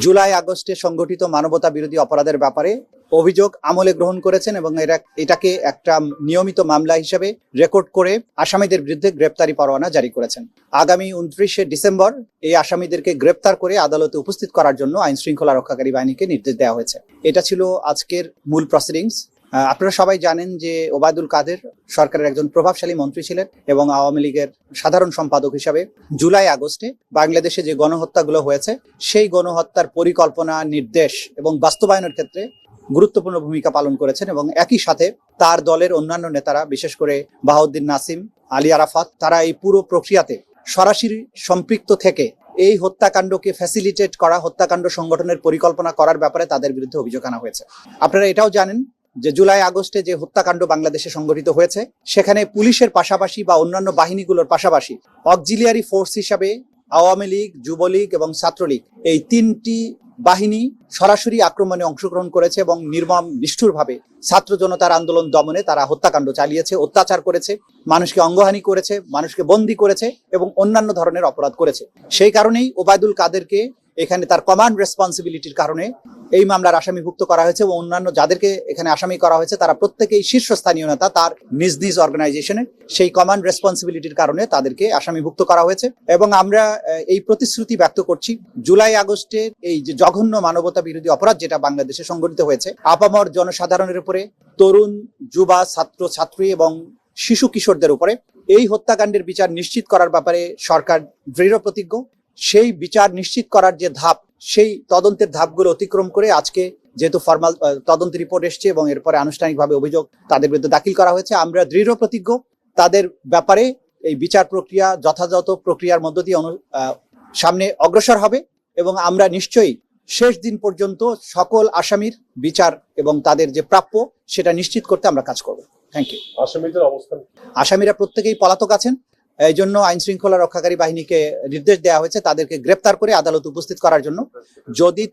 জুলাই আগস্টে সংগঠিত মানবতা বিরোধী অপরাধের ব্যাপারে অভিযোগ আমলে গ্রহণ করেছেন এবং এটাকে একটা নিয়মিত মামলা হিসেবে রেকর্ড করে আসামিদের বিরুদ্ধে গ্রেপ্তারি পরোয়ানা জারি করেছেন। আগামী 29শে ডিসেম্বর এই আসামিদেরকে গ্রেপ্তার করে আদালতে উপস্থিত করার জন্য আইন শৃঙ্খলা রক্ষাকারী বাহিনীকে নির্দেশ দেওয়া হয়েছে। এটা ছিল আজকের মূল প্রসিডিংস। আপনারা সবাই জানেন যে ওবায়দুল কাদের সরকারের একজন প্রভাবশালী মন্ত্রী ছিলেন এবং আওয়ামী লীগের সাধারণ সম্পাদক হিসাবে জুলাই আগস্টে বাংলাদেশে যে গণহত্যাগুলো হয়েছে সেই গণহত্যার পরিকল্পনা, নির্দেশ এবং বাস্তবায়নের ক্ষেত্রে গুরুত্বপূর্ণ ভূমিকা পালন করেছেন এবং একই সাথে তার দলের অন্যান্য নেতারা, বিশেষ করে বাহাউদ্দিন নাসিম, আলী আরাফাত, তারা এই পুরো প্রক্রিয়াতে সরাসরি সম্পৃক্ত থেকে এই হত্যাকাণ্ডকে ফ্যাসিলিটেট করা, হত্যাকাণ্ড সংগঠনের পরিকল্পনা করার ব্যাপারে তাদের বিরুদ্ধে অভিযোগ আনা হয়েছে। আপনারা এটাও জানেন যে জুলাই আগস্টে যে হত্যাকাণ্ড বাংলাদেশে সংঘটিত হয়েছে সেখানে পুলিশের পাশাপাশি বা অন্যান্য বাহিনীগুলোর পাশাপাশি অক্সিলিয়ারি ফোর্স হিসাবে আওয়ামী লীগ, যুবলীগ এবং ছাত্রলীগ এই তিনটি বাহিনী সরাসরি আক্রমণে অংশগ্রহণ করেছে এবং নির্মম নিষ্ঠুরভাবে ছাত্র জনতার আন্দোলন দমনে তারা হত্যাকাণ্ড চালিয়েছে, অত্যাচার করেছে, মানুষকে অঙ্গহানি করেছে, মানুষকে বন্দী করেছে এবং অন্যান্য ধরনের অপরাধ করেছে। সেই কারণেই ওবায়দুল কাদেরকে এখানে তার কমান্ড রেসপন্সিবিলিটির কারণে এই মামলার আসামিভুক্ত করা হয়েছে এবং অন্যান্য যাদেরকে এখানে আসামি করা হয়েছে তারা প্রত্যেকেই শীর্ষস্থানীয় নেতা, তার নিজ নিজ অর্গানাইজেশনে সেই কমান্ড রেসপন্সিবিলিটির কারণে তাদেরকে আসামিভুক্ত করা হয়েছে। এবং আমরা এই প্রতিশ্রুতি ব্যক্ত করছি, জুলাই আগস্টের এই যে জঘন্য মানবতা বিরোধী অপরাধ যেটা বাংলাদেশে সংঘটিত হয়েছে, আপামর জনসাধারণের উপরে, তরুণ, যুবা, ছাত্র ছাত্রী এবং শিশু কিশোরদের উপরে এই হত্যাকাণ্ডের বিচার নিশ্চিত করার ব্যাপারে সরকার দৃঢ় প্রতিজ্ঞ। সেই বিচার নিশ্চিত করার যে ধাপ, সেই তদন্তের ধাপগুলো অতিক্রম করে আজকে যেহেতু ফর্মাল তদন্ত রিপোর্ট এসছে এবং এরপরে আনুষ্ঠানিকভাবে অভিযোগ তাদের বিরুদ্ধে দাখিল করা হয়েছে, আমরা দৃঢ় প্রতিজ্ঞ তাদের ব্যাপারে এই বিচার প্রক্রিয়া যথাযথ প্রক্রিয়ার মধ্য দিয়ে সামনে অগ্রসর হবে এবং আমরা নিশ্চয়ই শেষ দিন পর্যন্ত সকল আসামির বিচার এবং তাদের যে প্রাপ্য সেটা নিশ্চিত করতে আমরা কাজ করব। Thank you. আসামিদের অবস্থান? আসামিরা প্রত্যেকেই পলাতক আছেন, এই জন্য আইন শৃঙ্খলা রক্ষাকারী বাহিনীকে নির্দেশ দেওয়া হয়েছে তাদেরকে গ্রেপ্তার করে আদালতে উপস্থিত করার জন্য। যদি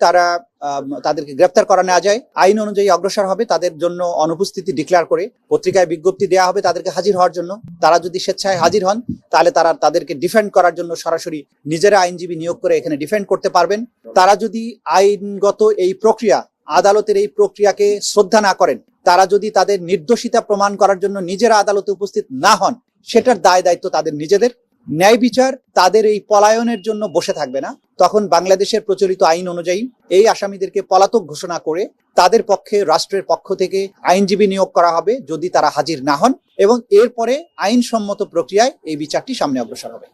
তাদেরকে গ্রেপ্তার করা না যায়, আইন অনুযায়ী অগ্রসর হবে, তাদের জন্য অনুপস্থিতি ডিক্লেয়ার করে পত্রিকায় বিজ্ঞপ্তি দেওয়া হবে তাদেরকে হাজির হওয়ার জন্য। তারা যদি স্বেচ্ছায় হাজির হন তাহলে তাদেরকে ডিফেন্ড করার জন্য সরাসরি নিজেরা আইনজীবী নিয়োগ করে এখানে ডিফেন্ড করতে পারবেন। তারা যদি আইনগত এই প্রক্রিয়া, আদালতের এই প্রক্রিয়াকে শ্রদ্ধা না করেন, তারা যদি তাদের নির্দোষিতা প্রমাণ করার জন্য নিজেরা আদালতে উপস্থিত না হন, সেটার দায় দায়িত্ব তাদের নিজেদের। ন্যায় বিচার তাদের এই পলায়নের জন্য বসে থাকবে না। তখন বাংলাদেশের প্রচলিত আইন অনুযায়ী এই আসামিদেরকে পলাতক ঘোষণা করে তাদের পক্ষে রাষ্ট্রের পক্ষ থেকে আইনজীবী নিয়োগ করা হবে যদি তারা হাজির না হন এবং এরপরে আইনসম্মত প্রক্রিয়ায় এই বিচারটি সামনে অগ্রসর হবে।